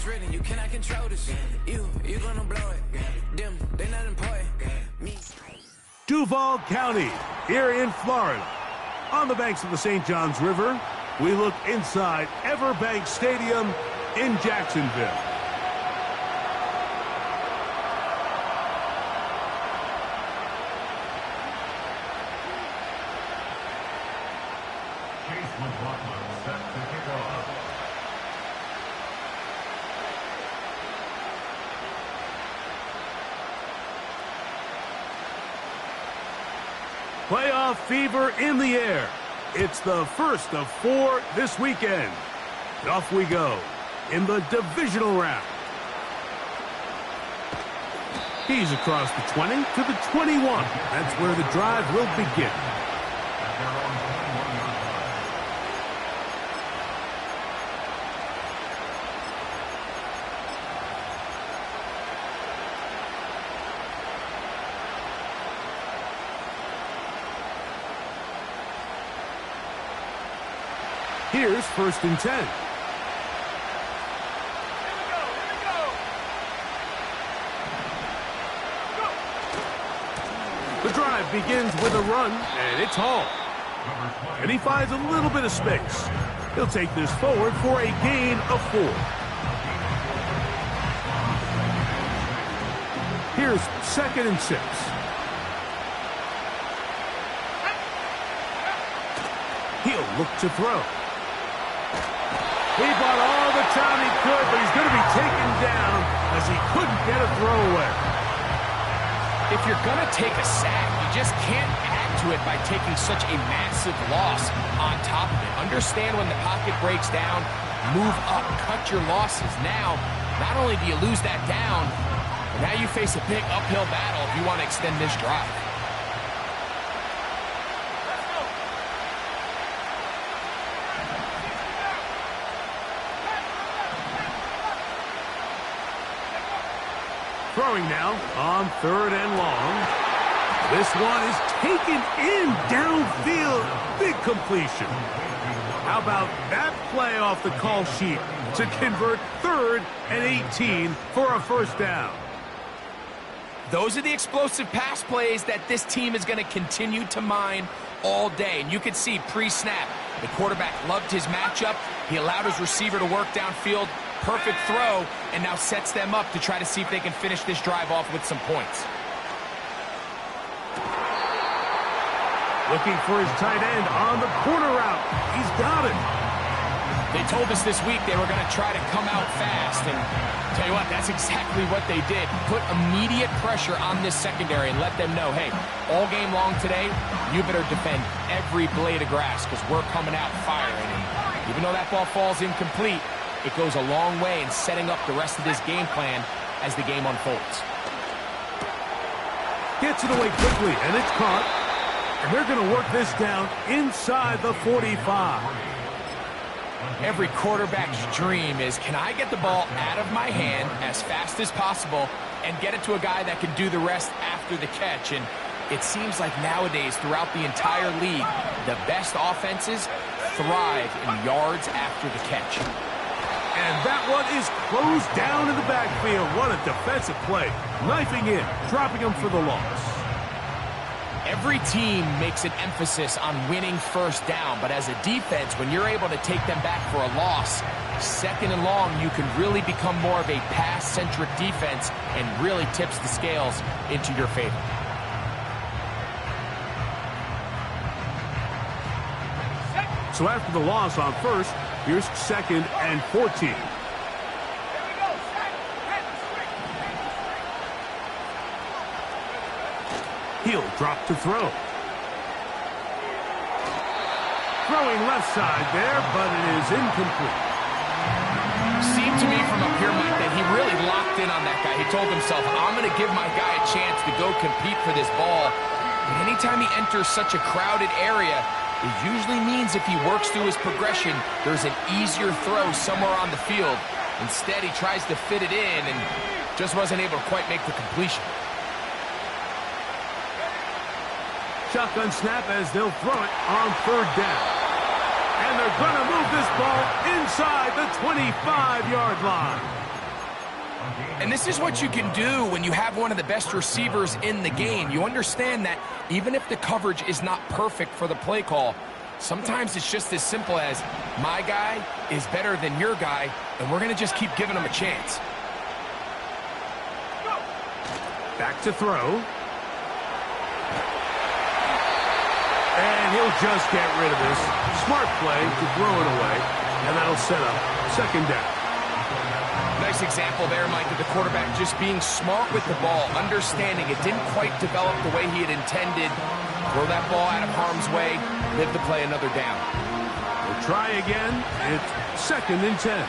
it's written, you cannot control this. You gonna blow it. Them, they not important. Me. Duval County, here in Florida. On the banks of the St. Johns River, we look inside Everbank Stadium in Jacksonville. Playoff fever in the air. It's the first of 4 this weekend. And off we go in the divisional round. He's across the 20 to the 21. That's where the drive will begin. Here's 1st and 10. The drive begins with a run, and it's hauled. And he finds a little bit of space. He'll take this forward for a gain of 4. Here's 2nd and 6. He'll look to throw. He bought all the time he could, but he's going to be taken down as he couldn't get a throwaway. If you're going to take a sack, you just can't add to it by taking such a massive loss on top of it. Understand when the pocket breaks down, move up, cut your losses. Now, not only do you lose that down, but now you face a big uphill battle if you want to extend this drive. Throwing now on 3rd and long. This one is taken in downfield. Big completion. How about that play off the call sheet to convert 3rd and 18 for a 1st down? Those are the explosive pass plays that this team is going to continue to mine all day. And you can see pre-snap, the quarterback loved his matchup. He allowed his receiver to work downfield. Perfect throw, and now sets them up to try to see if they can finish this drive off with some points. Looking for his tight end on the corner route. He's got it. They told us this week they were going to try to come out fast, and tell you what, that's exactly what they did. Put immediate pressure on this secondary and let them know, hey, all game long today, you better defend every blade of grass because we're coming out firing. And even though that ball falls incomplete, it goes a long way in setting up the rest of this game plan as the game unfolds. Gets it away quickly, and it's caught. And they're going to work this down inside the 45. Every quarterback's dream is, can I get the ball out of my hand as fast as possible and get it to a guy that can do the rest after the catch? And it seems like nowadays, throughout the entire league, the best offenses thrive in yards after the catch. And that one is closed down in the backfield. What a defensive play. Knifing in, dropping him for the loss. Every team makes an emphasis on winning 1st down, but as a defense, when you're able to take them back for a loss, 2nd and long, you can really become more of a pass-centric defense and really tips the scales into your favor. So after the loss on 1st, here's 2nd and 14. He'll drop to throw. Throwing left side there, but it is incomplete. Seemed to me from up here, Mike, that he really locked in on that guy. He told himself, I'm going to give my guy a chance to go compete for this ball. But anytime he enters such a crowded area, it usually means if he works through his progression, there's an easier throw somewhere on the field. Instead, he tries to fit it in and just wasn't able to quite make the completion. Shotgun snap as they'll throw it on 3rd down. And they're going to move this ball inside the 25-yard line. And this is what you can do when you have one of the best receivers in the game. You understand that even if the coverage is not perfect for the play call, sometimes it's just as simple as my guy is better than your guy, and we're going to just keep giving him a chance. Back to throw. And he'll just get rid of this. Smart play to throw it away, and that'll set up second down. Nice example there, Mike, of the quarterback just being smart with the ball, understanding it didn't quite develop the way he had intended. Throw that ball out of harm's way, live to play another down. We'll try again. It's 2nd and 10.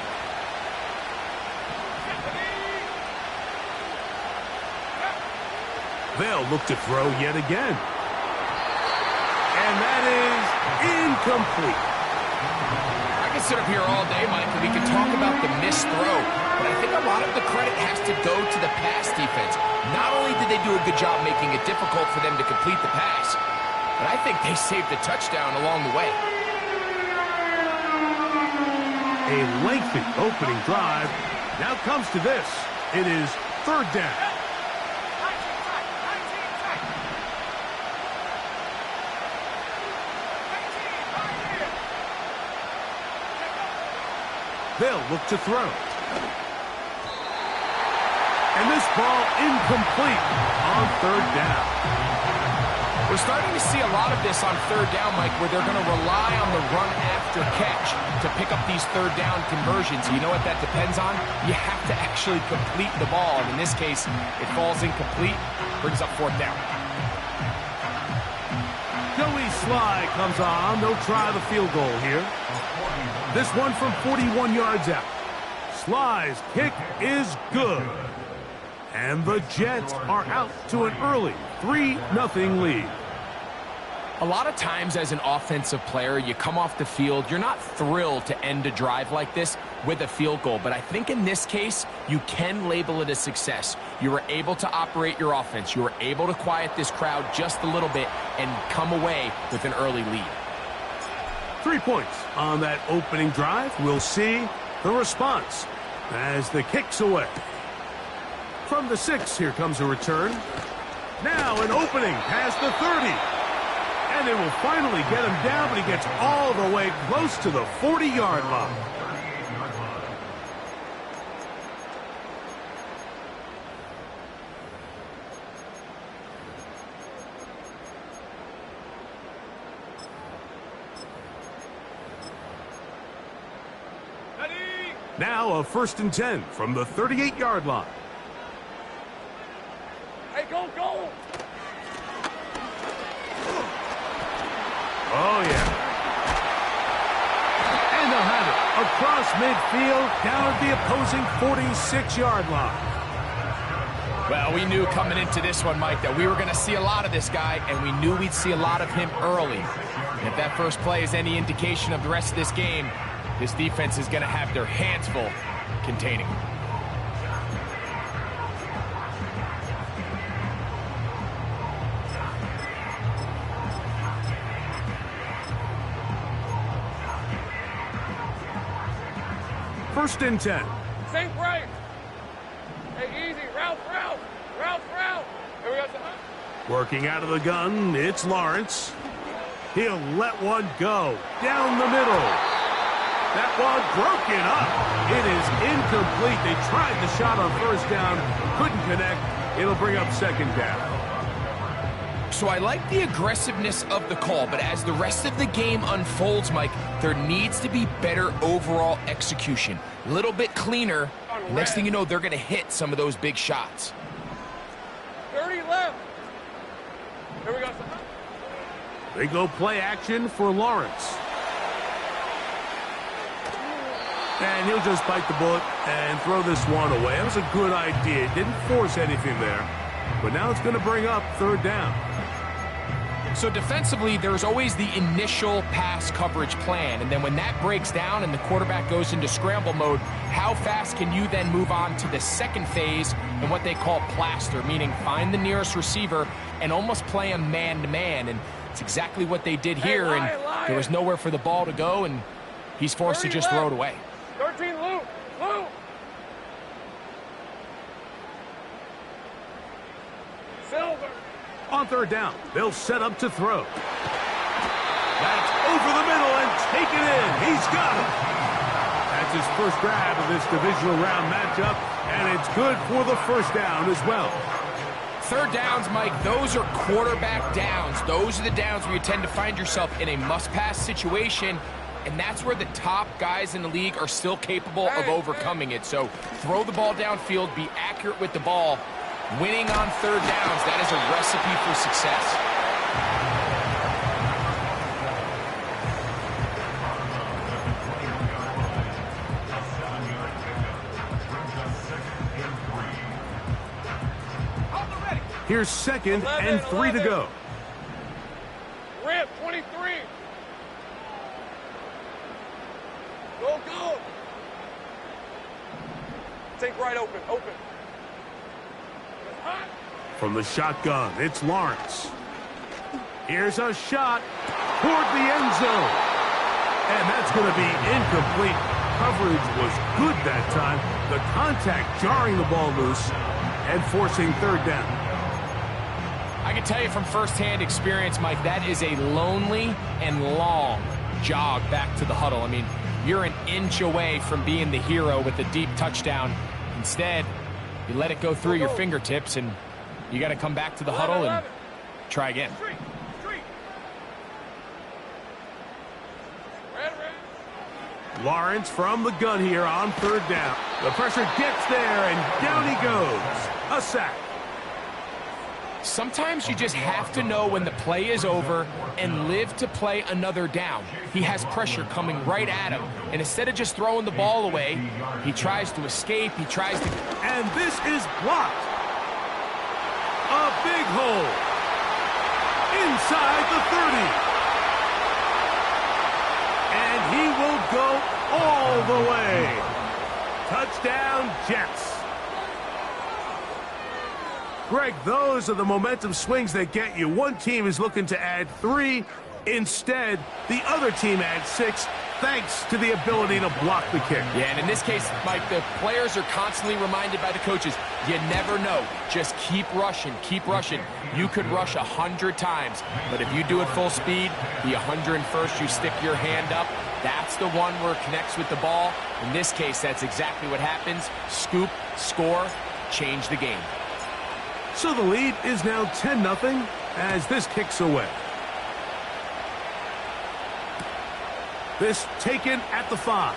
They'll look to throw yet again. And that is incomplete. I can sit up here all day, Mike, and we can talk about the missed throw, but I think a lot of the credit has to go to the pass defense. Not only did they do a good job making it difficult for them to complete the pass, but I think they saved a touchdown along the way. A lengthy opening drive. Now comes to this. It is 3rd down. They'll look to throw. And this ball incomplete on 3rd down. We're starting to see a lot of this on 3rd down, Mike, where they're going to rely on the run after catch to pick up these 3rd down conversions. You know what that depends on? You have to actually complete the ball. And in this case, it falls incomplete, brings up 4th down. Joey Sly comes on. They'll try the field goal here. This one from 41 yards out. Sly's kick is good. And the Jets are out to an early 3-0 lead. A lot of times as an offensive player, you come off the field, you're not thrilled to end a drive like this with a field goal. But I think in this case, you can label it a success. You were able to operate your offense. You were able to quiet this crowd just a little bit and come away with an early lead. 3 points on that opening drive. We'll see the response as the kick's away. From the 6, here comes a return. Now an opening past the 30. And they will finally get him down, but he gets all the way close to the 40-yard line. Now a 1st and 10 from the 38-yard line. Hey, go, go! Oh, yeah. And they'll have it across midfield down at the opposing 46-yard line. Well, we knew coming into this one, Mike, that we were going to see a lot of this guy, and we knew we'd see a lot of him early. And if that first play is any indication of the rest of this game, this defense is going to have their hands full containing him. First and 10. Think right. Hey, easy. Route. Here we go. Working out of the gun, it's Lawrence. He'll let one go down the middle. That one broken up. It is incomplete. They tried the shot on 1st down, couldn't connect. It'll bring up 2nd down. So I like the aggressiveness of the call, but as the rest of the game unfolds, Mike, there needs to be better overall execution. A little bit cleaner. Next thing you know, they're going to hit some of those big shots. 30 left. Here we go. They go play action for Lawrence. And he'll just bite the bullet and throw this one away. That was a good idea. Didn't force anything there. But now it's going to bring up 3rd down. So defensively, there's always the initial pass coverage plan. And then when that breaks down and the quarterback goes into scramble mode, how fast can you then move on to the second phase and what they call plaster, meaning find the nearest receiver and almost play him man-to-man. And it's exactly what they did here. And there was nowhere for the ball to go, and he's forced to just throw it away. 13 loop. On third down, they'll set up to throw. That's over the middle and taken in. He's got it. That's his first grab of this divisional round matchup, and it's good for the first down as well. Third downs, Mike, those are quarterback downs. Those are the downs where you tend to find yourself in a must-pass situation, and that's where the top guys in the league are still capable of overcoming it. So throw the ball downfield, be accurate with the ball. Winning on third downs, that is a recipe for success. Here's 2nd and 3 to go. Rip, 23. Go, go. Take right open, open. From the shotgun, it's Lawrence. Here's a shot toward the end zone. And that's going to be incomplete. Coverage was good that time. The contact jarring the ball loose and forcing third down. I can tell you from firsthand experience, Mike, that is a lonely and long jog back to the huddle. I mean, you're an inch away from being the hero with a deep touchdown. Instead, you let it go through your fingertips, and you got to come back to the huddle and try again. Lawrence from the gun here on third down. The pressure gets there, and down he goes. A sack. Sometimes you just have to know when the play is over and live to play another down. He has pressure coming right at him, and instead of just throwing the ball away, he tries to escape, he tries to... And this is blocked. A big hole. Inside the 30. And he will go all the way. Touchdown, Jets. Greg, those are the momentum swings that get you. One team is looking to add 3. Instead, the other team adds 6, thanks to the ability to block the kick. Yeah, and in this case, Mike, the players are constantly reminded by the coaches, you never know. Just keep rushing, keep rushing. You could rush 100 times, but if you do it full speed, the 101st, you stick your hand up. That's the one where it connects with the ball. In this case, that's exactly what happens. Scoop, score, change the game. So the lead is now 10-0 as this kicks away. This taken at the 5.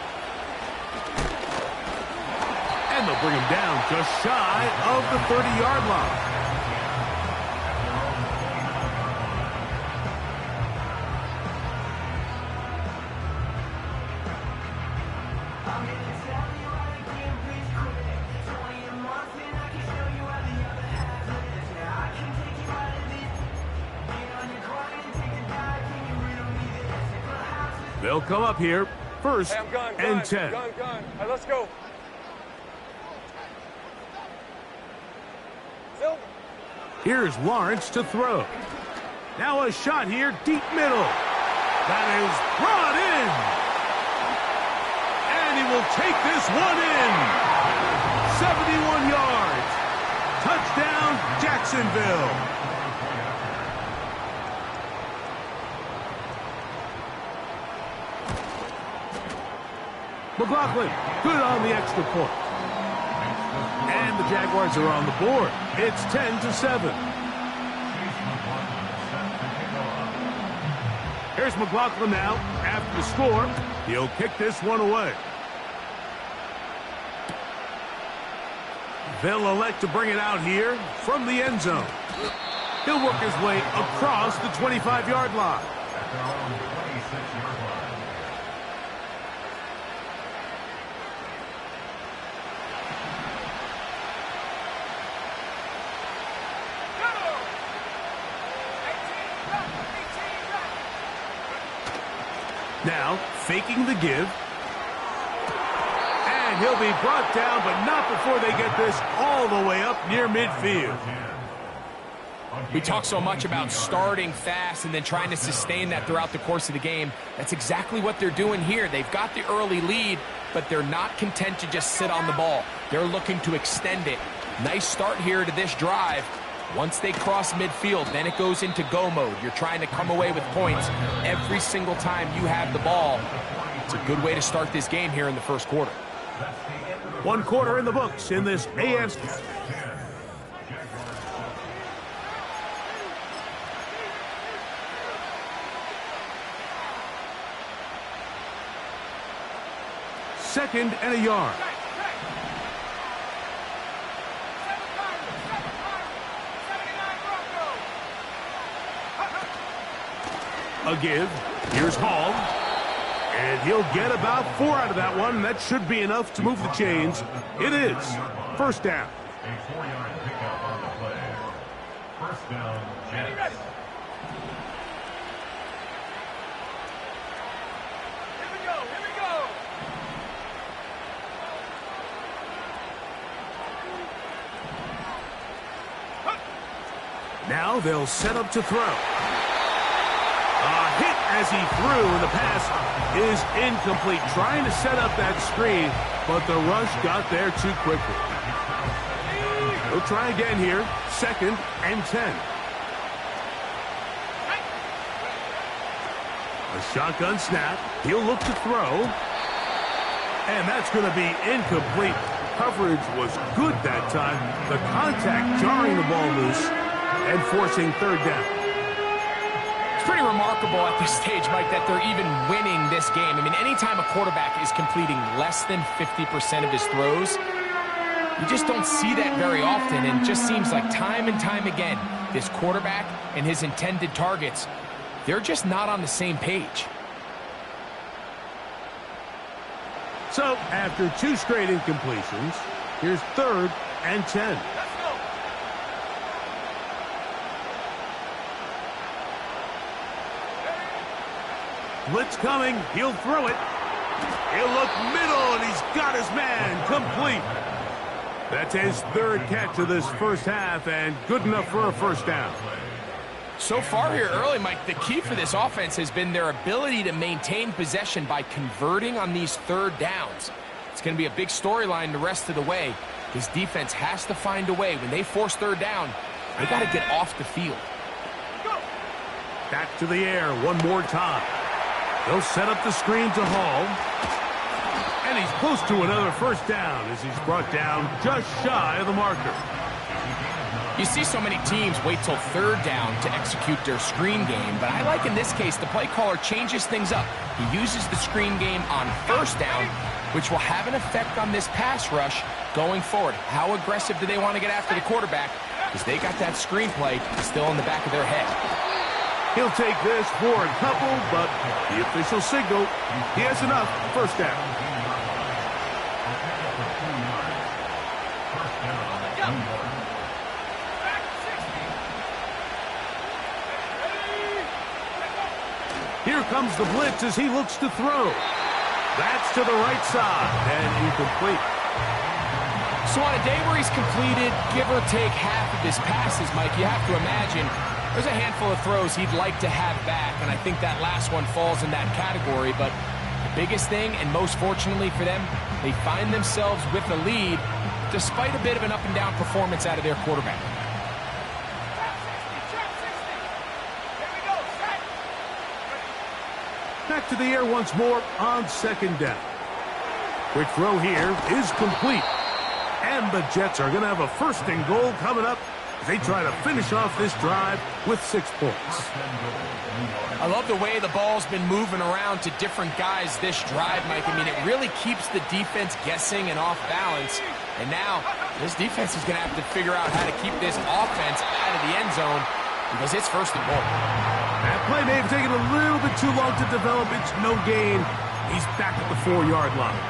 And they'll bring him down just shy of the 30-yard line. They'll come up here, 1st and 10. Gun. All right, let's go. Silver. Here's Lawrence to throw. Now a shot here, deep middle. That is brought in. And he will take this one in. 71 yards. Touchdown, Jacksonville. McLaughlin, good on the extra point. And the Jaguars are on the board. It's 10-7. Here's McLaughlin now. After the score, he'll kick this one away. They'll elect to bring it out here from the end zone. He'll work his way across the 25-yard line. Now, faking the give. And he'll be brought down, but not before they get this all the way up near midfield. We talk so much about starting fast and then trying to sustain that throughout the course of the game. That's exactly what they're doing here. They've got the early lead, but they're not content to just sit on the ball. They're looking to extend it. Nice start here to this drive. Once they cross midfield, then it goes into go mode. You're trying to come away with points every single time you have the ball. It's a good way to start this game here in the first quarter. 1 quarter in the books in this AFC. Second and a yard. A give. Here's Hall. And he'll get about 4 out of that one. That should be enough to move the chains. It is. First down. A 4-yard pickup on the play. First down, Jets. Here we go. Here we go. Now they'll set up to throw. A hit as he threw, and the pass is incomplete. Trying to set up that screen, but the rush got there too quickly. He'll try again here. Second and 10. A shotgun snap. He'll look to throw. And that's going to be incomplete. Coverage was good that time. The contact jarring the ball loose and forcing third down. It's pretty remarkable at this stage, Mike, that they're even winning this game. I mean, anytime a quarterback is completing less than 50% of his throws, you just don't see that very often, and it just seems like time and time again, this quarterback and his intended targets, they're just not on the same page. So, after 2 straight incompletions, here's third and 10. Blitz coming. He'll throw it. He'll look middle, and he's got his man complete. That's his 3rd catch of this first half, and good enough for a first down. So far here early, Mike, the key for this offense has been their ability to maintain possession by converting on these third downs. It's going to be a big storyline the rest of the way. This defense has to find a way. When they force third down, they got to get off the field. Back to the air one more time. They'll set up the screen to Hall. And he's close to another first down as he's brought down just shy of the marker. You see so many teams wait till third down to execute their screen game, but I like in this case the play caller changes things up. He uses the screen game on first down, which will have an effect on this pass rush going forward. How aggressive do they want to get after the quarterback? Because they got that screen play still in the back of their head. He'll take this for a couple, but the official signal, he has enough. First down. Here comes the blitz as he looks to throw. That's to the right side and incomplete. So on a day where he's completed, give or take half of his passes, Mike, you have to imagine there's a handful of throws he'd like to have back, and I think that last one falls in that category. But the biggest thing, and most fortunately for them, they find themselves with the lead despite a bit of an up-and-down performance out of their quarterback. Back to the air once more on second down. Quick throw here is complete. And the Jets are going to have a first and goal coming up as they try to finish off this drive with 6 points. I love the way the ball's been moving around to different guys this drive, Mike. I mean, it really keeps the defense guessing and off balance. And now this defense is going to have to figure out how to keep this offense out of the end zone because it's first and goal. That play may have taken a little bit too long to develop. It's no gain. He's back at the 4-yard line.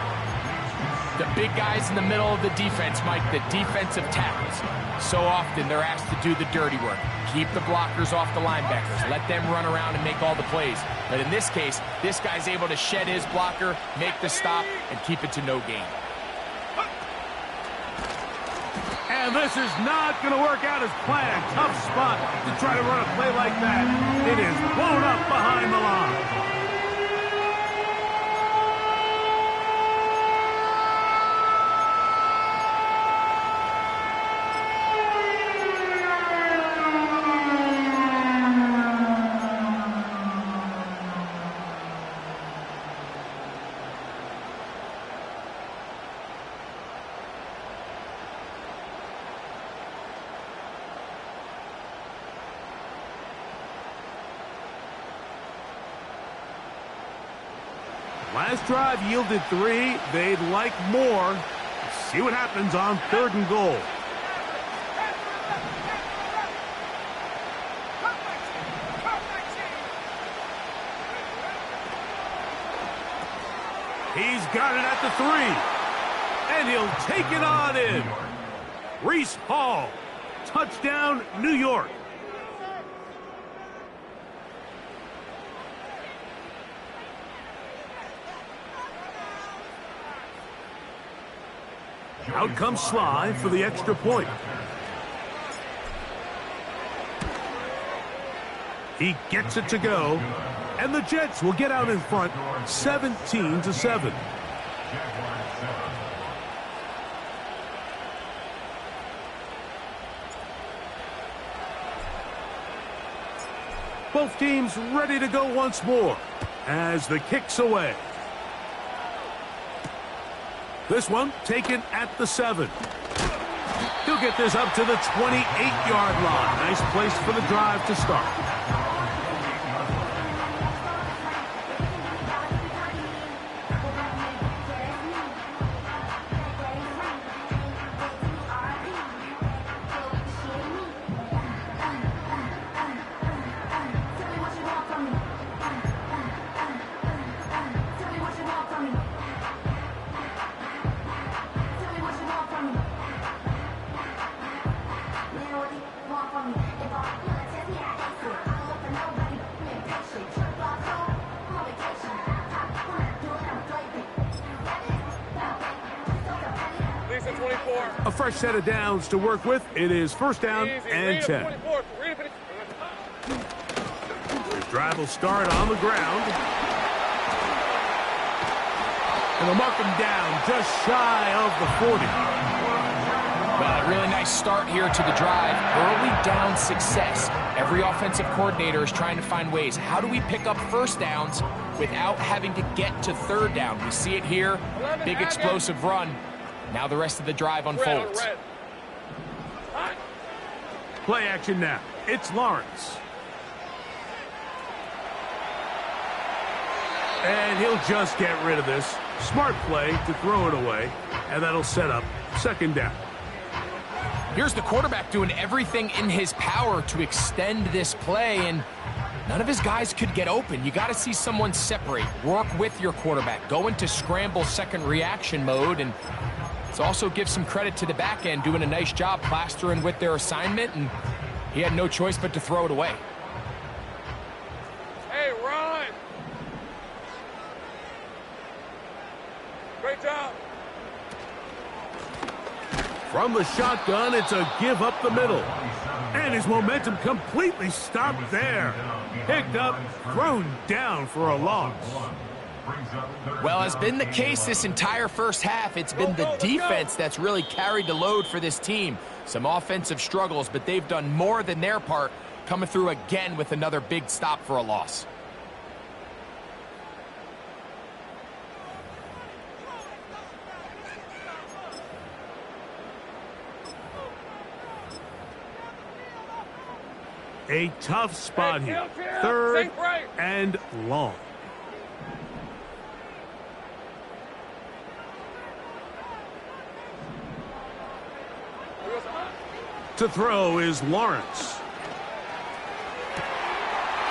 The big guys in the middle of the defense, Mike, the defensive tackles. So often they're asked to do the dirty work. Keep the blockers off the linebackers. Let them run around and make all the plays. But in this case, this guy's able to shed his blocker, make the stop, and keep it to no gain. And this is not going to work out as planned. Tough spot to try to run a play like that. It is blown up behind the line. Last drive yielded 3. They'd like more. Let's see what happens on 3rd and goal. He's got it at the 3. And he'll take it on in. Reese Hall. Touchdown, New York. Out comes Sly for the extra point. He gets it to go, and the Jets will get out in front 17-7. Both teams ready to go once more as the kick's away. This one taken at the 7. He'll get this up to the 28-yard line. Nice place for the drive to start. A fresh set of downs to work with. It is 1st down and 10. His drive will start on the ground. And they'll mark him down just shy of the 40. Well, a really nice start here to the drive. Early down success. Every offensive coordinator is trying to find ways. How do we pick up 1st downs without having to get to 3rd down? We see it here. Big explosive run. Now the rest of the drive unfolds. Play action now. It's Lawrence. And he'll just get rid of this. Smart play to throw it away. And that'll set up 2nd down. Here's the quarterback doing everything in his power to extend this play, and none of his guys could get open. You got to see someone separate. Work with your quarterback. Go into scramble second reaction mode, and let's also give some credit to the back end doing a nice job plastering with their assignment, and he had no choice but to throw it away. Hey, Ron! Great job. From the shotgun, it's a give up the middle. And his momentum completely stopped there. Picked up, thrown down for a loss. Well, has been the case this entire first half. It's been the defense that's really carried the load for this team. Some offensive struggles, but they've done more than their part, coming through again with another big stop for a loss. A tough spot here. 3rd and long. To throw is Lawrence.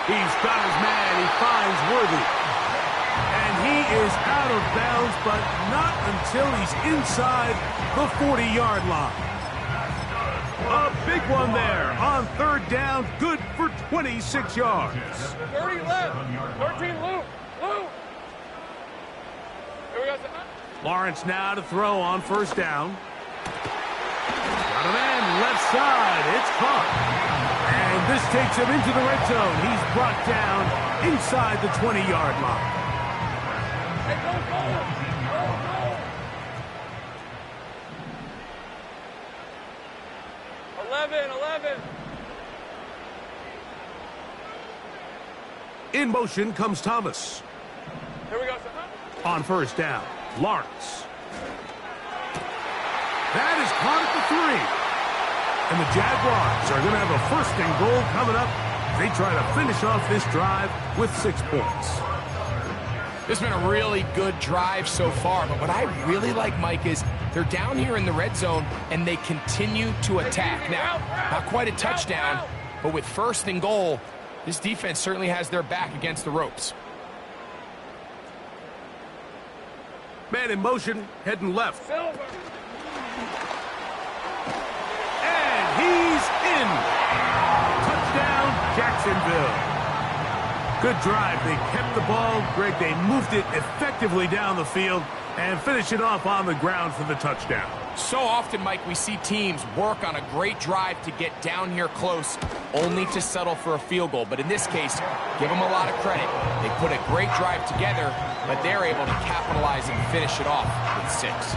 He's got his man. He finds Worthy. And he is out of bounds, but not until he's inside the 40-yard line. A big one there on 3rd down. Good for 26 yards. 30 left. 13 loop. Loop. Here we go. Lawrence now to throw on 1st down. Got a man left side. It's caught. And this takes him into the red zone. He's brought down inside the 20-yard line. Hey, go, go. 11. In motion comes Thomas. Here we go. On 1st down, Lawrence. That is caught at the 3. And the Jaguars are going to have a 1st and goal coming up. They try to finish off this drive with 6 points. This has been a really good drive so far, but what I really like, Mike, is they're down here in the red zone, and they continue to attack. Now, not quite a touchdown, but with 1st and goal, this defense certainly has their back against the ropes. Man in motion, heading left. Silver. And he's in. Touchdown, Jacksonville. Good drive. They kept the ball. Greg, they moved it effectively down the field and finish it off on the ground for the touchdown. So often, Mike, we see teams work on a great drive to get down here close, only to settle for a field goal. But in this case, give them a lot of credit. They put a great drive together, but they're able to capitalize and finish it off with 6.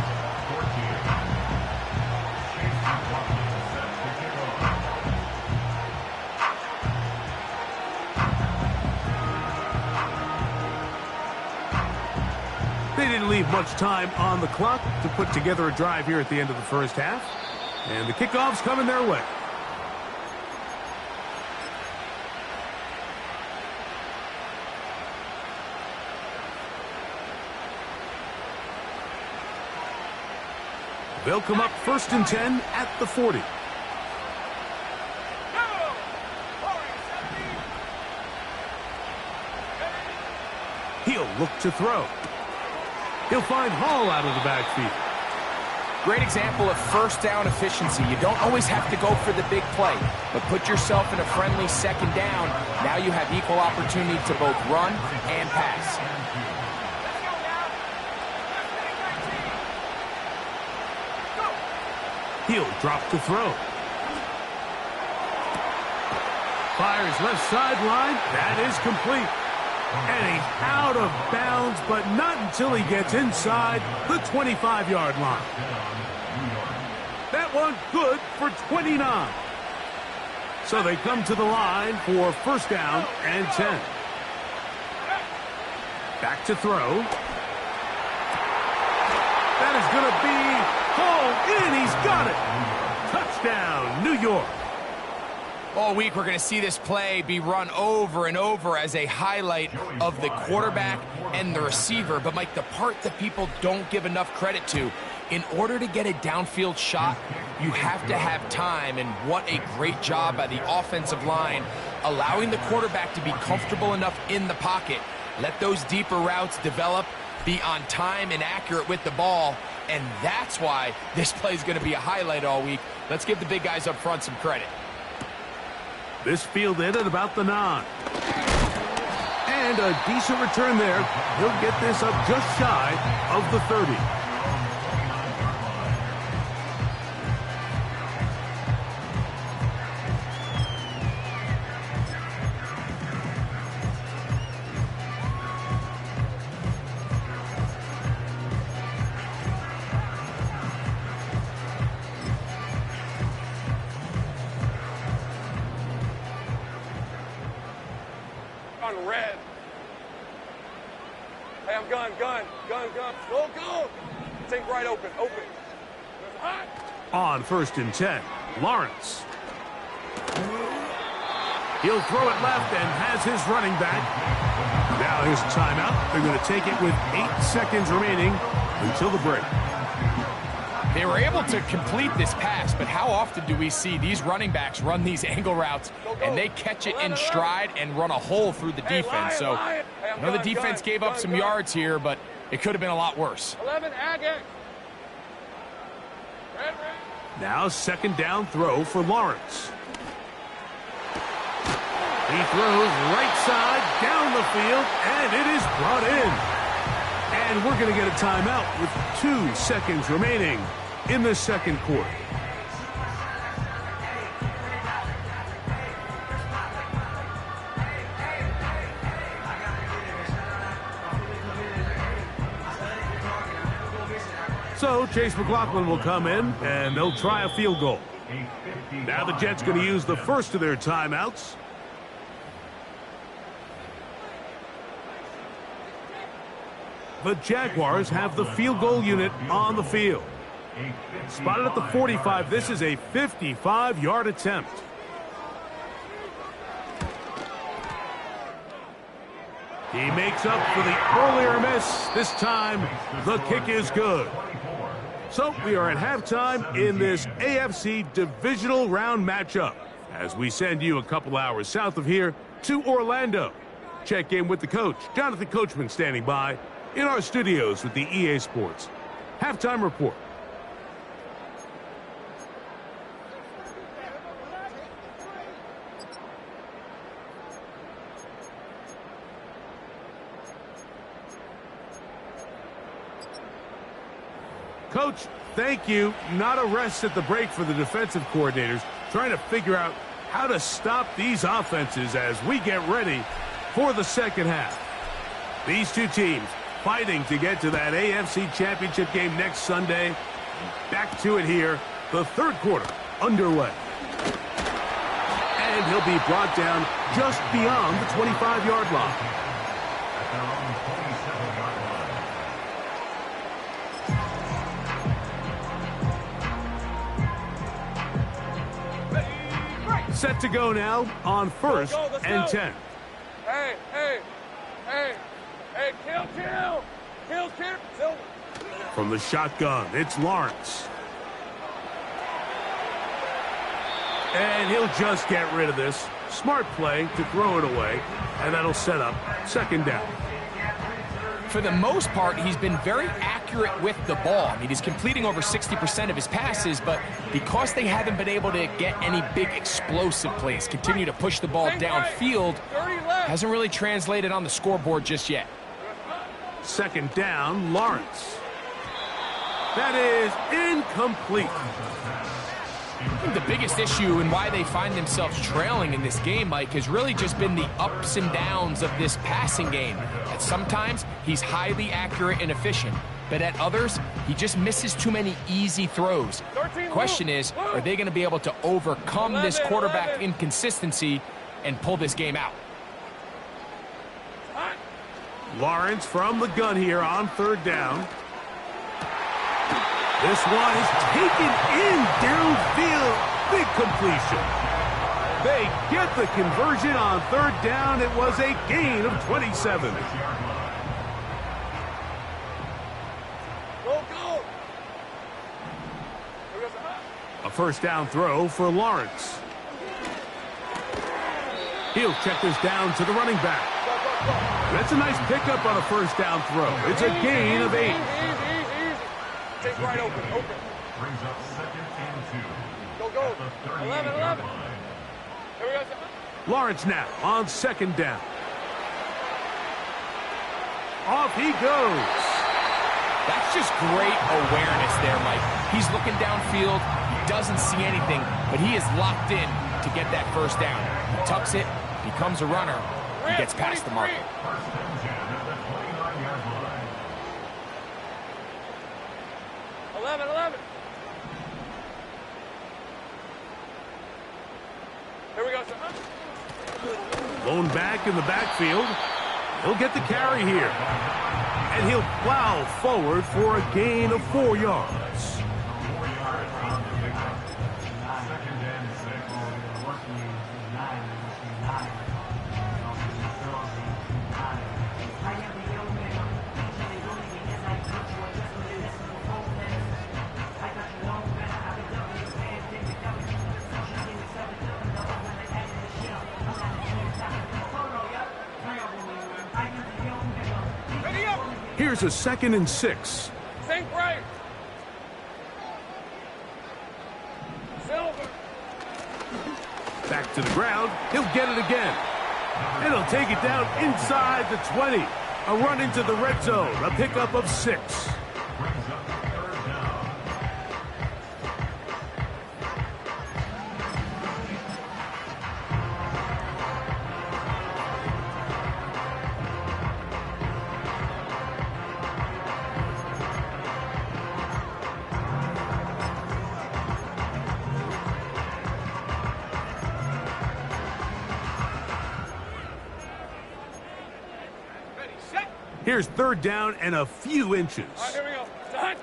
They didn't leave much time on the clock to put together a drive here at the end of the first half. And the kickoff's coming their way. They'll come up 1st and 10 at the 40. He'll look to throw. He'll find Hall out of the backfield. Great example of 1st down efficiency. You don't always have to go for the big play, but put yourself in a friendly 2nd down. Now you have equal opportunity to both run and pass. He'll drop to throw. Fires left sideline. That is complete. And he's out of bounds, but not until he gets inside the 25-yard line. That one good for 29. So they come to the line for 1st down and 10. Back to throw. That is going to be hauled in. He's got it. Touchdown, New York. All week, we're going to see this play be run over and over as a highlight of the quarterback and the receiver. But, Mike, the part that people don't give enough credit to, in order to get a downfield shot, you have to have time. And what a great job by the offensive line, allowing the quarterback to be comfortable enough in the pocket. Let those deeper routes develop, be on time and accurate with the ball. And that's why this play is going to be a highlight all week. Let's give the big guys up front some credit. This fielded at about the 9. And a decent return there. He'll get this up just shy of the 30. On red. Hey, I'm gun. Go. Take right open. It's hot. On 1st and 10, Lawrence. He'll throw it left and has his running back. Now here's a timeout. They're going to take it with 8 seconds remaining until the break. They were able to complete this pass, but how often do we see these running backs run these angle routes and they catch it in stride and run a hole through the defense? So I know the defense gave up some yards here, but it could have been a lot worse. 11 Agate. Red. Now 2nd down throw for Lawrence. He throws right side down the field, and it is brought in. And we're going to get a timeout with 2 seconds remaining in the 2nd quarter. So Chase McLaughlin will come in, and they'll try a field goal. Now the Jets going to use the first of their timeouts. The Jaguars have the field goal unit on the field. Spotted at the 45, this is a 55-yard attempt. He makes up for the earlier miss. This time, the kick is good. So we are at halftime in this AFC divisional round matchup as we send you a couple hours south of here to Orlando. Check in with the coach, Jonathan Coachman, standing by in our studios with the EA Sports Halftime Report. Coach, thank you. Not a rest at the break for the defensive coordinators, trying to figure out how to stop these offenses as we get ready for the second half. These two teams fighting to get to that AFC Championship game next Sunday. Back to it here, the third quarter underway. And he'll be brought down just beyond the 25-yard line. At their own 27-yard line. Set to go now on first and 10. Hey, kill, Silver. From the shotgun, it's Lawrence. And he'll just get rid of this. Smart play to throw it away, and that'll set up second down. For the most part, he's been very accurate with the ball. I mean, he's completing over 60% of his passes, but because they haven't been able to get any big explosive plays, continue to push the ball downfield, hasn't really translated on the scoreboard just yet. Second down, Lawrence. That is incomplete. I think the biggest issue and why they find themselves trailing in this game, Mike, has really just been the ups and downs of this passing game. At sometimes, he's highly accurate and efficient, but at others, he just misses too many easy throws. Question is, are they going to be able to overcome this quarterback inconsistency and pull this game out? Lawrence from the gun here on third down. This one is taken in downfield. Big completion. They get the conversion on third down. It was a gain of 27. Go. A first down throw for Lawrence. He'll check this down to the running back. That's a nice pickup on a first down throw. It's a gain of 8. Take right open. Brings up second and 2. Go. 11. Here we go. Lawrence now on second down. Off he goes. That's just great awareness there, Mike. He's looking downfield. He doesn't see anything, but he is locked in to get that first down. He tucks it, becomes a runner. He gets past the mark. First and 10 at the 29-yard line. 11. Here we go, sir. Lone back in the backfield. He'll get the carry here. And he'll plow forward for a gain of 4 yards. 4 yards on the pickup. Second and 6. Here's a second and 6. Think right. Silver. Back to the ground. He'll get it again. And he'll take it down inside the 20. A run into the red zone. A pickup of 6. Brings up third down. Here's third down and a few inches. All right, here we go. Start.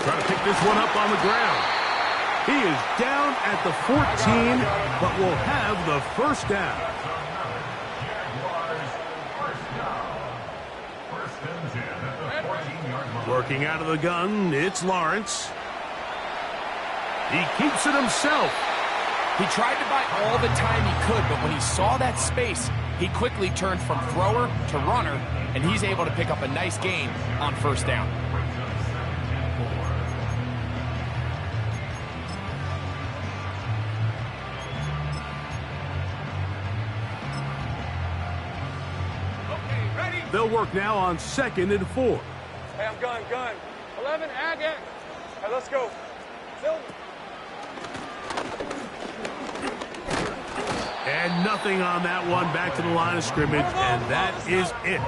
Trying to pick this one up on the ground. He He is down at the 14, but will have the first down. Jaguars, first down. First and 10 at the 14-yard line. Working out of the gun, it's Lawrence. He keeps it himself. He tried to buy all the time he could, but when he saw that space, he quickly turned from thrower to runner, and he's able to pick up a nice gain on first down. They'll work now on 2nd and 4. Hey, I'm gun. 11, ag it. Hey, let's go. Silver. And nothing on that one, back to the line of scrimmage, and that is it.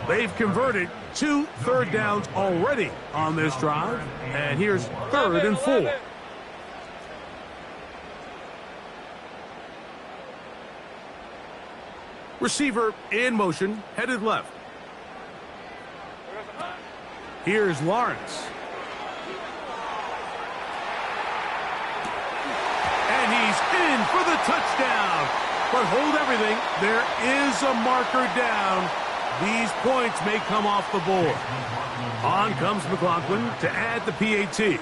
They've converted 2 third downs already on this drive, and here's 3rd and 4. Receiver in motion, headed left. Here's Lawrence. And he's in for the touchdown. But hold everything, there is a marker down. These points may come off the board. On comes McLaughlin to add the PAT.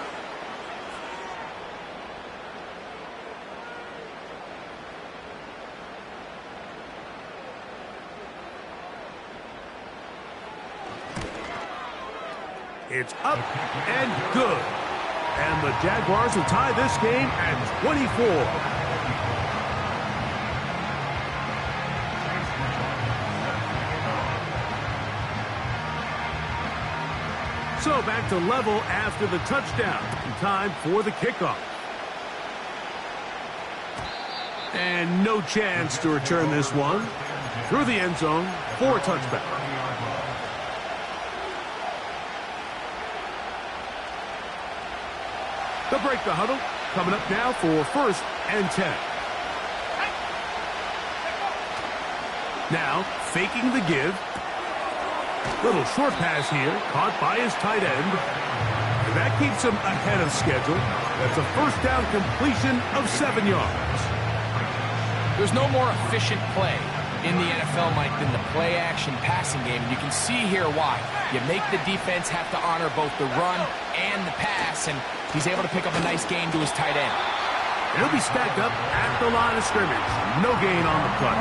It's up and good. And the Jaguars will tie this game at 24. So back to level after the touchdown. Time for the kickoff. And no chance to return this one. Through the end zone for a touchback. They'll break the huddle. Coming up now for 1st and 10. Now, faking the give. Little short pass here, caught by his tight end. And that keeps him ahead of schedule. That's a first down completion of 7 yards. There's no more efficient play in the NFL, Mike, than the play-action passing game. And you can see here why. You make the defense have to honor both the run and the pass, and he's able to pick up a nice gain to his tight end. He'll be stacked up at the line of scrimmage. No gain on the play.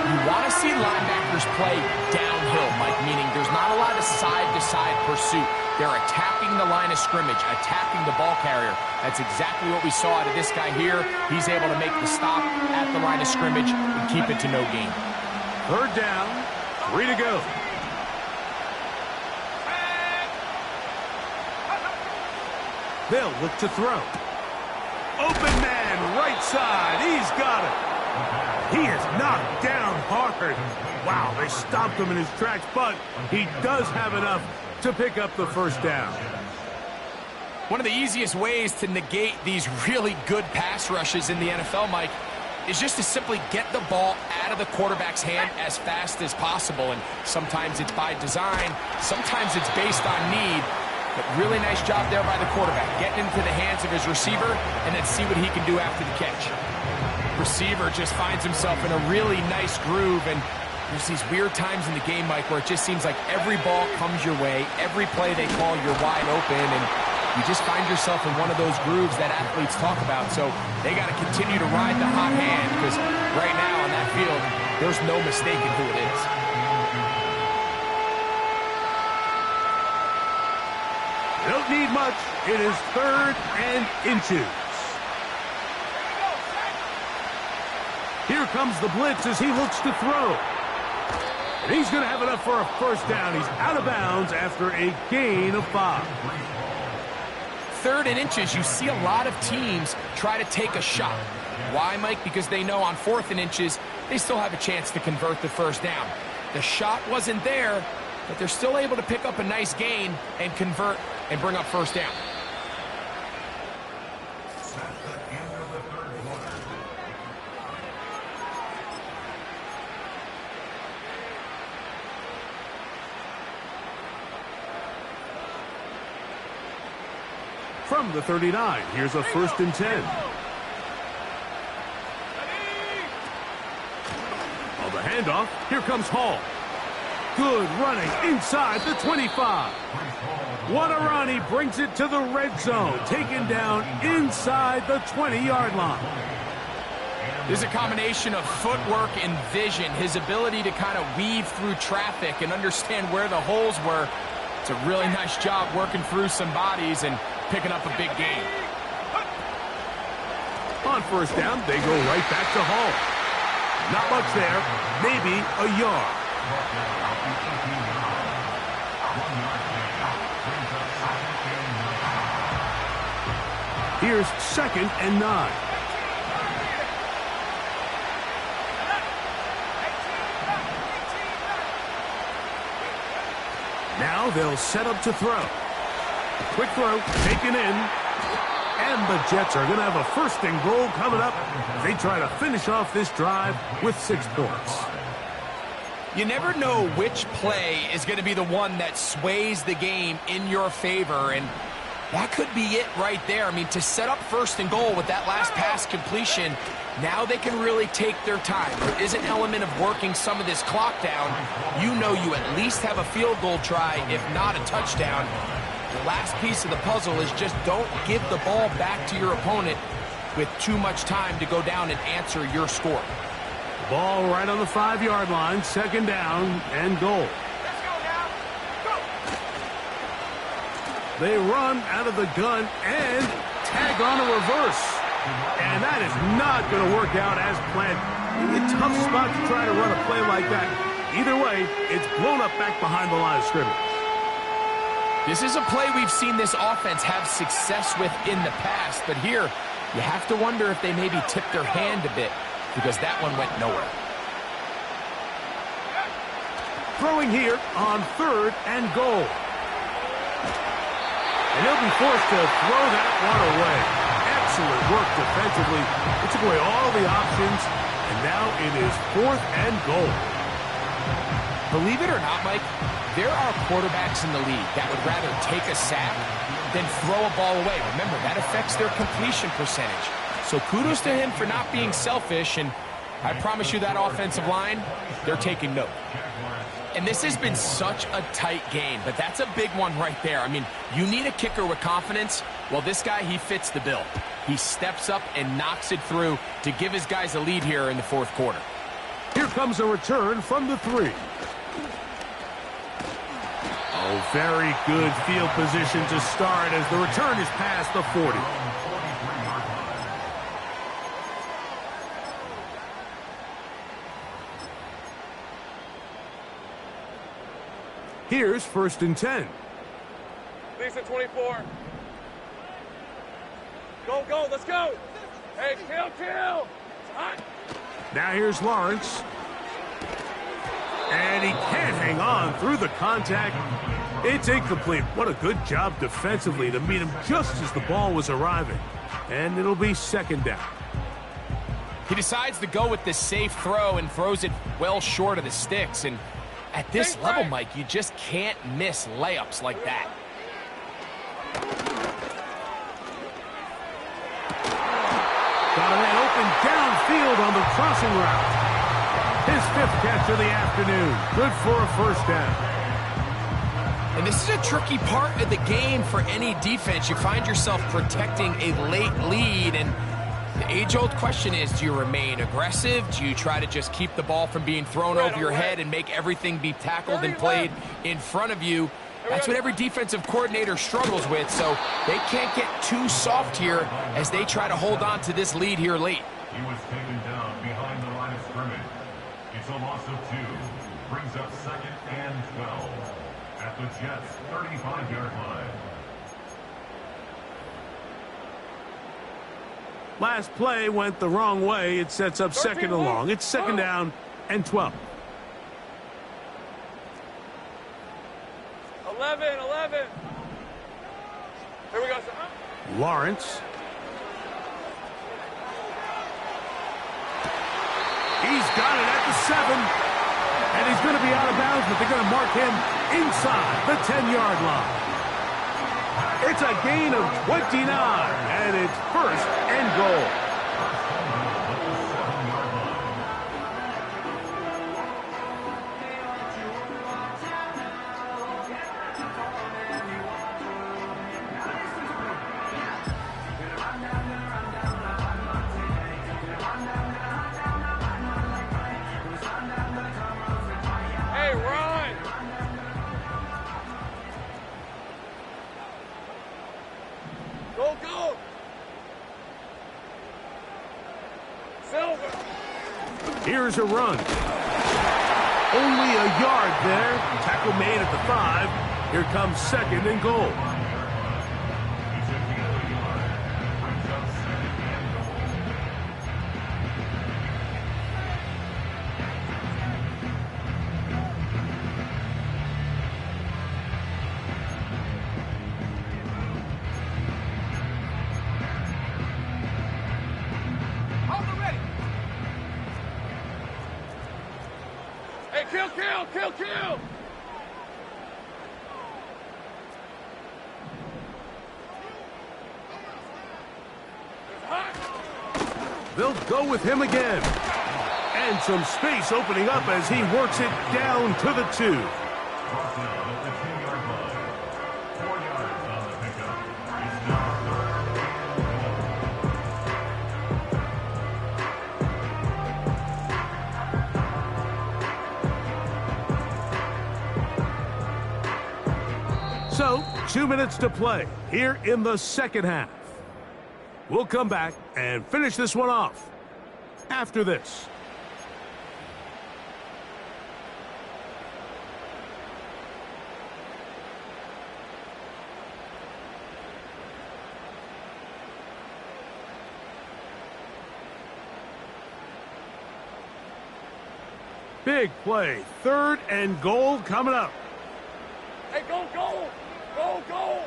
You want to see linebackers play downhill, Mike, meaning there's not a lot of side-to-side pursuit. They're attacking the line of scrimmage, attacking the ball carrier. That's exactly what we saw out of this guy here. He's able to make the stop at the line of scrimmage and keep it to no gain. 3rd down, 3 to go. They'll look to throw. Open man, right side. He's got it. He is knocked down hard. Wow, they stopped him in his tracks, but he does have enough to pick up the first down. One of the easiest ways to negate these really good pass rushes in the NFL, Mike, is just to simply get the ball out of the quarterback's hand as fast as possible. And sometimes it's by design, sometimes it's based on need. But really nice job there by the quarterback, getting into the hands of his receiver and then see what he can do after the catch. Receiver just finds himself in a really nice groove, and there's these weird times in the game, Mike, where it just seems like every ball comes your way, every play they call, you're wide open, and you just find yourself in one of those grooves that athletes talk about. So they got to continue to ride the hot hand, because right now on that field, there's no mistaking who it is. Don't need much. It is 3rd and inches. Here comes the blitz as he looks to throw. And he's going to have enough for a first down. He's out of bounds after a gain of 5. 3rd and inches, you see a lot of teams try to take a shot. Why, Mike? Because they know on 4th and inches, they still have a chance to convert the first down. The shot wasn't there, but they're still able to pick up a nice gain and convert and bring up first down. from the 39. Here's a 1st and 10. On the handoff, here comes Hall. Good running inside the 25. What a run. He brings it to the red zone. Taken down inside the 20-yard line. There's a combination of footwork and vision, his ability to kind of weave through traffic and understand where the holes were. It's a really nice job working through some bodies and picking up a big gain. On 1st down, they go right back to Hall. Not much there, maybe a yard. Here's 2nd and 9. Now they'll set up to throw. Quick throw, taken in. And the Jets are going to have a 1st and goal coming up. They try to finish off this drive with 6 points. You never know which play is going to be the one that sways the game in your favor, and that could be it right there. I mean, to set up 1st and goal with that last pass completion, now they can really take their time. There is an element of working some of this clock down. You know you at least have a field goal try, if not a touchdown. The last piece of the puzzle is just don't give the ball back to your opponent with too much time to go down and answer your score. Ball right on the 5-yard line, 2nd down and goal. Let's go now. Go. They run out of the gun and tag on a reverse. And that is not going to work out as planned. A tough spot to try to run a play like that. Either way, it's blown up back behind the line of scrimmage. This is a play we've seen this offense have success with in the past, but here you have to wonder if they maybe tipped their hand a bit, because that one went nowhere. Throwing here on 3rd and goal. And he'll be forced to throw that one away. Excellent work defensively. It took away all the options, and now it is 4th and goal. Believe it or not, Mike, there are quarterbacks in the league that would rather take a sack than throw a ball away. Remember, that affects their completion percentage. So kudos to him for not being selfish, and I promise you that offensive line, they're taking note. And this has been such a tight game, but that's a big one right there. I mean, you need a kicker with confidence. Well, this guy, he fits the bill. He steps up and knocks it through to give his guys a lead here in the 4th quarter. Here comes a return from the 3. Oh, very good field position to start as the return is past the 40. Here's 1st and 10. Lisa 24. Go, go, let's go. Hey, kill. It's hot. Now here's Lawrence. And he can't hang on through the contact. It's incomplete. What a good job defensively to meet him just as the ball was arriving. And it'll be 2nd down. He decides to go with this safe throw and throws it well short of the sticks. And at this level, Mike, you just can't miss layups like that. Got a man open downfield on the crossing route. His 5th catch of the afternoon. Good for a 1st down. And this is a tricky part of the game for any defense. You find yourself protecting a late lead, and the age-old question is, do you remain aggressive? Do you try to just keep the ball from being thrown over your head and make everything be tackled and played in front of you? That's what every defensive coordinator struggles with, so they can't get too soft here as they try to hold on to this lead here late. He was taken down behind the line of scrimmage. It's a loss of 2. Brings up 2nd and 12 at the Jets' 35-yard line. Last play went the wrong way. It sets up 2nd and long. It's 2nd down and 12. 11. Here we go. Lawrence. He's got it at the 7. And he's going to be out of bounds, but they're going to mark him inside the 10-yard line. It's a gain of 29, and it's first and goal. Hey, run! Go, go! Silver! Here's a run. Only a yard there. Tackle made at the 5. Here comes second and goal. Hey, kill, kill, kill, kill! It's hot! They'll go with him again. And some space opening up as he works it down to the 2. Cross down at the 2-yard line. 4 yards on the pickup. It's now third and goal. So, 2 minutes to play here in the second half. We'll come back and finish this one off after this. Big play, 3rd and goal coming up. Hey, go, go! Go, go!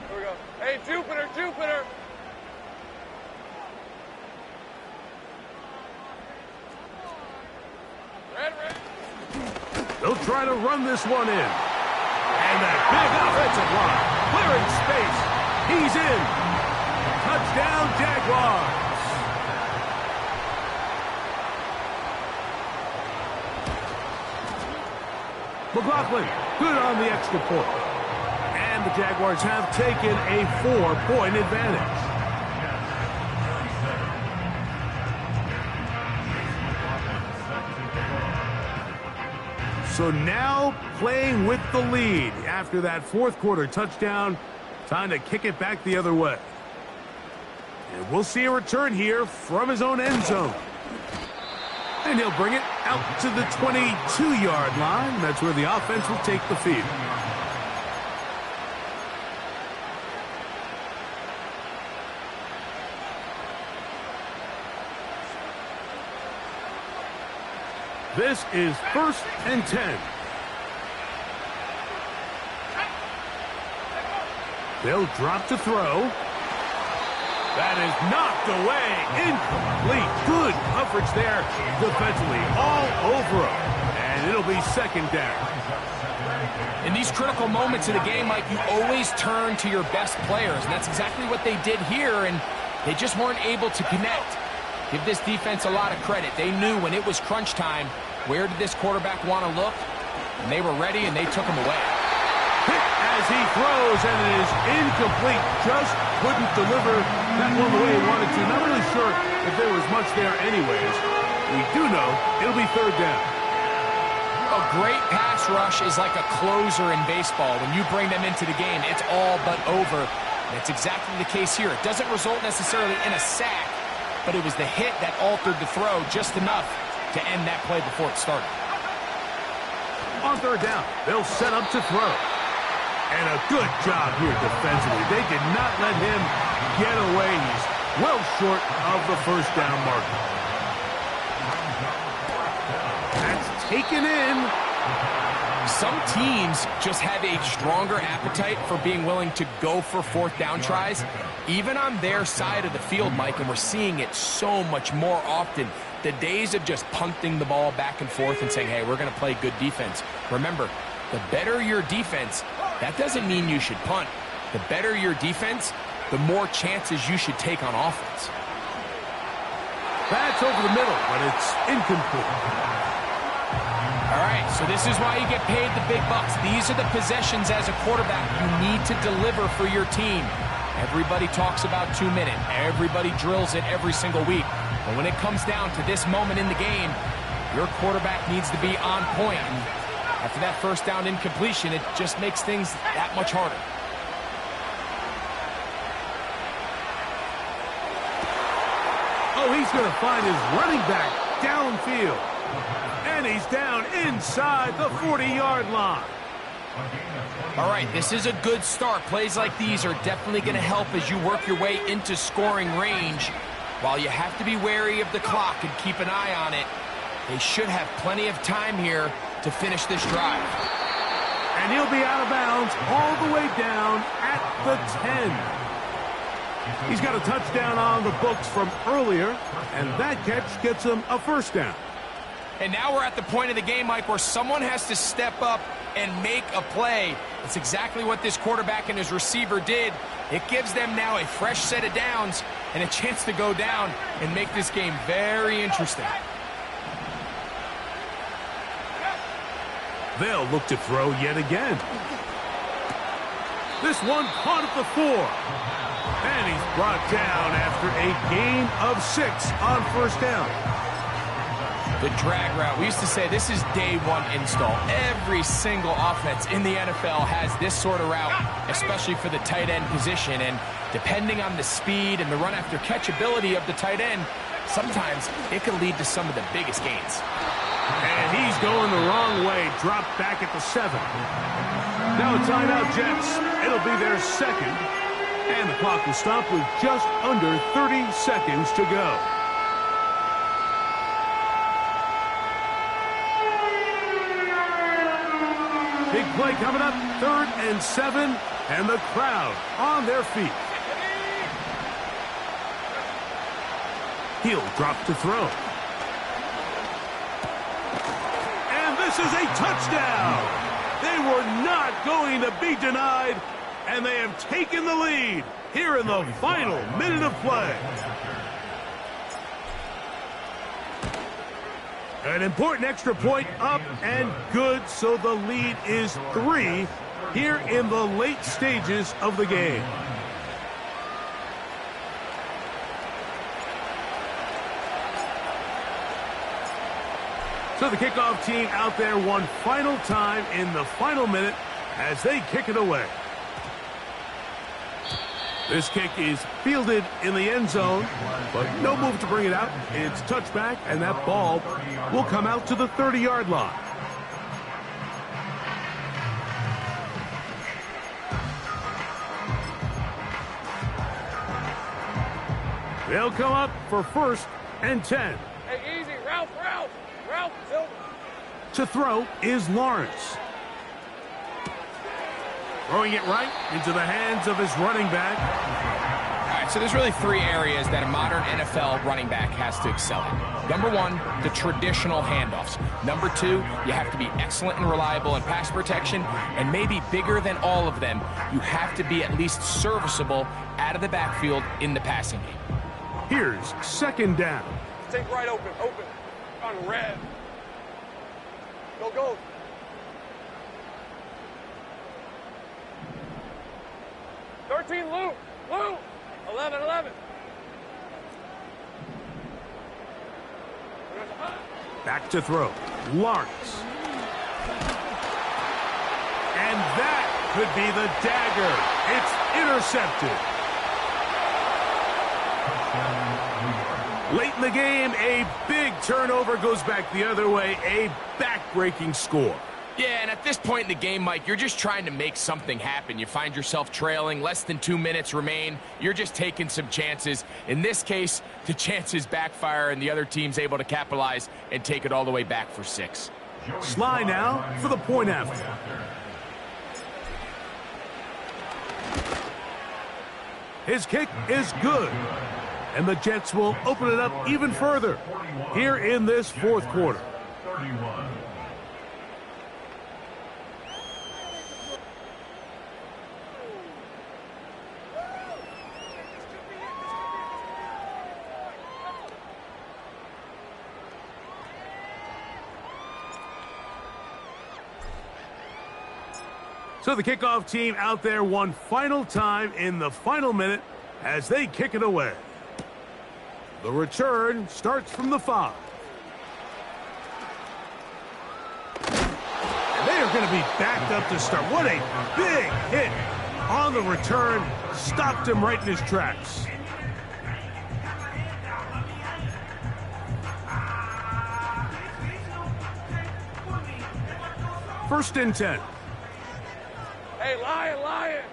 Here we go. Hey, Jupiter, Jupiter! Red, red! They'll try to run this one in. And that big offensive line, clearing space. He's in. Touchdown, Jaguars. McLaughlin, good on the extra point. And the Jaguars have taken a 4-point advantage. So now playing with the lead after that 4th quarter touchdown. Time to kick it back the other way. And we'll see a return here from his own end zone. And he'll bring it out to the 22-yard line. That's where the offense will take the field. This is 1st and 10. They'll drop to throw. That is knocked away. Incomplete. Good coverage there defensively. All over him. And it'll be 2nd down. In these critical moments of the game, Mike, you always turn to your best players. And that's exactly what they did here. And they just weren't able to connect. Give this defense a lot of credit. They knew when it was crunch time, where did this quarterback want to look? And they were ready, and they took him away. Hit as he throws, and it is incomplete. Just couldn't deliver that one the way he wanted to. Not really sure if there was much there anyways. We do know it'll be 3rd down. A great pass rush is like a closer in baseball. When you bring them into the game, it's all but over. And it's exactly the case here. It doesn't result necessarily in a sack, but it was the hit that altered the throw just enough to end that play before it started. On 3rd down, they'll set up to throw. And a good job here defensively. They did not let him get away. He's well short of the 1st down marker. That's taken in. Some teams just have a stronger appetite for being willing to go for 4th down tries, even on their side of the field, Mike, and we're seeing it so much more often. The days of just punting the ball back and forth and saying, hey, we're going to play good defense. Remember, the better your defense, That doesn't mean you should punt. The better your defense, the more chances you should take on offense. That's over the middle, but it's incomplete. All right, so this is why you get paid the big bucks. These are the possessions as a quarterback you need to deliver for your team. Everybody talks about 2 minute. Everybody drills it every single week. But when it comes down to this moment in the game, your quarterback needs to be on point. And after that first down incompletion, it just makes things that much harder. Oh, he's going to find his running back downfield. And he's down inside the 40-yard line. All right, this is a good start. Plays like these are definitely going to help as you work your way into scoring range. While you have to be wary of the clock and keep an eye on it, they should have plenty of time here to finish this drive. And he'll be out of bounds all the way down at the 10. He's got a touchdown on the books from earlier, and that catch gets him a first down. And now we're at the point of the game, Mike, where someone has to step up and make a play. It's exactly what this quarterback and his receiver did. It gives them now a fresh set of downs and a chance to go down and make this game very interesting. They'll look to throw yet again. This one caught at the 4. And he's brought down after a gain of 6 on first down. The drag route. We used to say this is day one install. Every single offense in the NFL has this sort of route, especially for the tight end position. And depending on the speed and the run after catch ability of the tight end, sometimes it can lead to some of the biggest gains. And he's going the wrong way. Dropped back at the 7. Now a timeout, Jets. It'll be their second. And the clock will stop with just under 30 seconds to go. Big play coming up, 3rd and 7, and the crowd on their feet. He'll drop to throw. And this is a touchdown. They were not going to be denied, and they have taken the lead here in the final minute of play. An important extra point up and good, so the lead is 3 here in the late stages of the game. So the kickoff team out there one final time in the final minute as they kick it away. This kick is fielded in the end zone, but no move to bring it out. It's touchback, and that ball will come out to the 30-yard line. They'll come up for 1st and 10. Hey, easy. Ralph, Silver. To throw is Lawrence. Throwing it right into the hands of his running back. All right, so there's really 3 areas that a modern NFL running back has to excel in. Number 1, the traditional handoffs. Number 2, you have to be excellent and reliable in pass protection. And maybe bigger than all of them, you have to be at least serviceable out of the backfield in the passing game. Here's 2nd down. Take right open. On red. Go. 13, Lou. 11. Back to throw. Lawrence. And that could be the dagger. It's intercepted. Late in the game, a big turnover goes back the other way. A back-breaking score. Yeah, and at this point in the game, Mike, you're just trying to make something happen. You find yourself trailing, less than 2 minutes remain. You're just taking some chances. In this case, the chances backfire, and the other team's able to capitalize and take it all the way back for 6. Sly now for the point after. His kick is good. And the Jets will open it up even further here in this 4th quarter. 31. So the kickoff team out there one final time in the final minute as they kick it away. The return starts from the 5. And they are going to be backed up to start. What a big hit on the return. Stopped him right in his tracks. First and 10. Hey, Lion!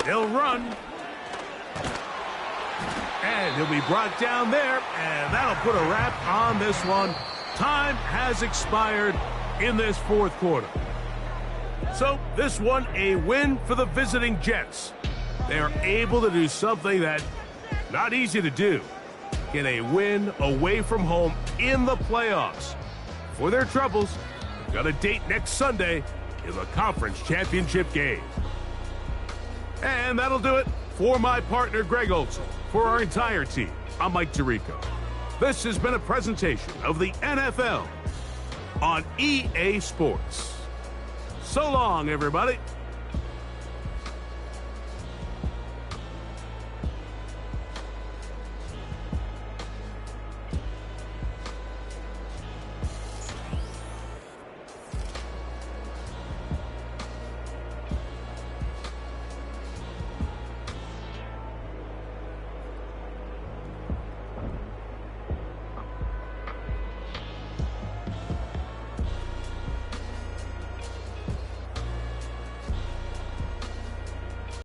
They'll run. And he'll be brought down there, and that'll put a wrap on this one. Time has expired in this fourth quarter. So this one, a win for the visiting Jets. They are able to do something that not easy to do. Get a win away from home in the playoffs. For their troubles, they've got a date next Sunday in the conference championship game. And that'll do it for my partner, Greg Olson. For our entire team, I'm Mike Tirico. This has been a presentation of the NFL on EA Sports. So long, everybody.